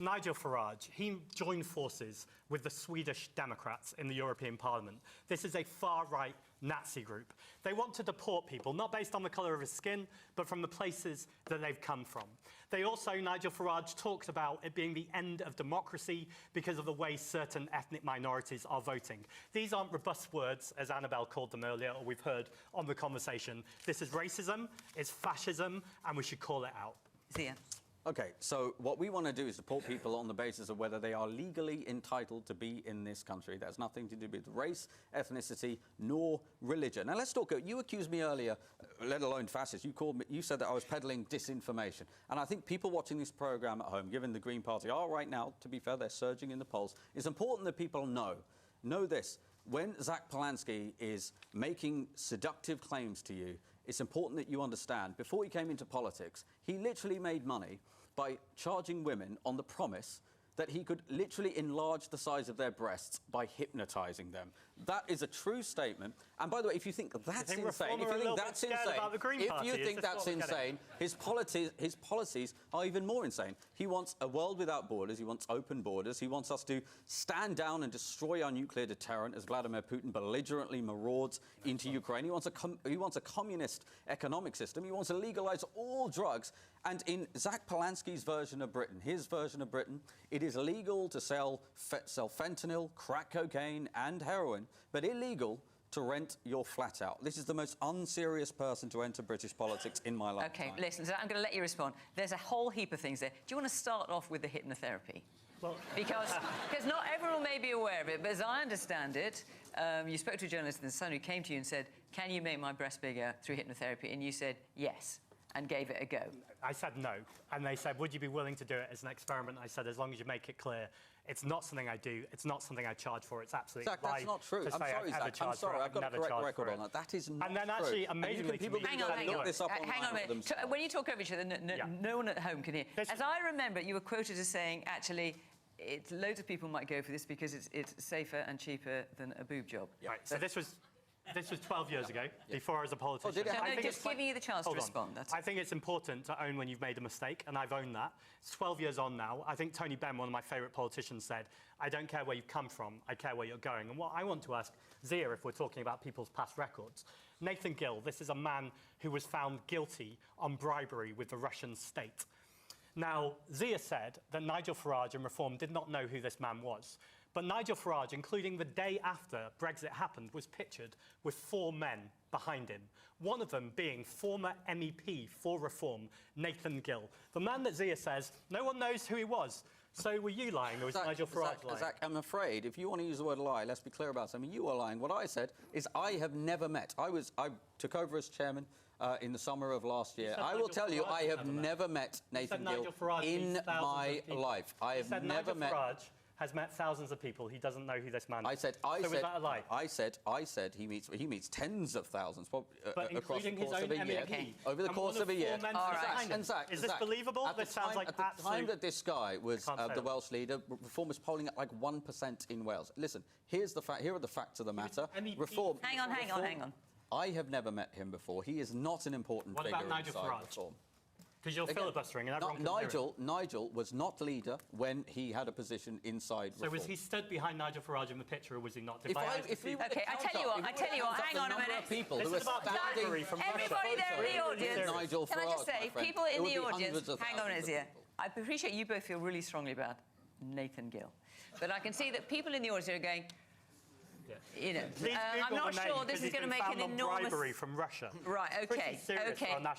Nigel Farage, he joined forces with the Swedish Democrats in the European Parliament. This is a far-right Nazi group. They want to deport people, not based on the colour of his skin, but from the places that they've come from. They also, Nigel Farage, talked about it being the end of democracy because of the way certain ethnic minorities are voting. These aren't robust words, as Annabelle called them earlier, or we've heard on the conversation. This is racism, it's fascism, and we should call it out. Zia. OK, so what we want to do is deport people on the basis of whether they are legally entitled to be in this country. That has nothing to do with race, ethnicity, nor religion. Now, let's talk. You accused me earlier, let alone fascist. You said that I was peddling disinformation. And I think people watching this programme at home, given the Green Party are right now, to be fair, they're surging in the polls. It's important that people know this. When Zack Polanski is making seductive claims to you, it's important that you understand, before he came into politics, he literally made money by charging women on the promise that he could literally enlarge the size of their breasts by hypnotising them. That is a true statement. And by the way, if you think that's insane, his policies are even more insane. He wants a world without borders. He wants open borders. He wants us to stand down and destroy our nuclear deterrent as Vladimir Putin belligerently marauds into Ukraine. He wants a communist economic system. He wants to legalise all drugs. And in Zack Polanski's version of Britain, his version of Britain, it is legal to sell fentanyl, crack cocaine and heroin, but illegal to rent your flat out. This is the most unserious person to enter British politics in my lifetime. OK, listen, so I'm going to let you respond. There's a whole heap of things there. Do you want to start off with the hypnotherapy? Well, because not everyone may be aware of it, but as I understand it, you spoke to a journalist in The Sun who came to you and said, can you make my breast bigger through hypnotherapy? And you said, yes, and gave it a go. I said no. And they said, would you be willing to do it as an experiment? I said, as long as you make it clear, it's not something I do, it's not something I charge for, it's absolutely Zack, that's not true. I'm sorry, Zack. I'm sorry, I've got a correct record on that. That is not true. And then actually, amazingly, hang on a minute. When you talk over each other, no one at home can hear. As I remember, you were quoted as saying, actually, loads of people might go for this because it's safer and cheaper than a boob job. Yeah. Right, so this was 12 years ago, before I was a politician. Just giving you the chance to respond. I think it's important to own when you've made a mistake, and I've owned that. It's 12 years on now. I think Tony Benn, one of my favourite politicians, said, I don't care where you've come from, I care where you're going. And what I want to ask Zia, if we're talking about people's past records, Nathan Gill, this is a man who was found guilty on bribery with the Russian state. Now, Zia said that Nigel Farage and Reform did not know who this man was. But Nigel Farage, including the day after Brexit happened, was pictured with 4 men behind him, one of them being former MEP for Reform, Nathan Gill. The man that Zia says, no one knows who he was. So were you lying, or was Nigel Farage lying? Zack, I'm afraid, if you want to use the word lie, let's be clear about something. You are lying. What I said is I have never met. I took over as chairman in the summer of last year. I will tell you, I have never met Nathan Gill in my life. I have never met... has met thousands of people. He doesn't know who this man is. So was that a lie? I said he meets tens of thousands across the course of a year. Over the course of a year. And Zack, is this believable? At the time that this guy was the Welsh leader, Reform was polling at like 1% in Wales. Listen, here are the facts of the matter. Reform. Hang on. I have never met him before. He is not an important figure inside Reform. Because you're filibustering and everyone Nigel was not leader when he had a position inside Reform. So was he stood behind Nigel Farage in the picture, or was he not? OK, I tell you what, hang on a minute. This is about bribery from Russia. Everybody there in the audience, can I just say, people in the audience, hang on a minute here. I appreciate you both feel really strongly about Nathan Gill. But I can see that people in the audience are going, you know, I'm not sure this is going to make an enormous... bribery from Russia. Right, OK.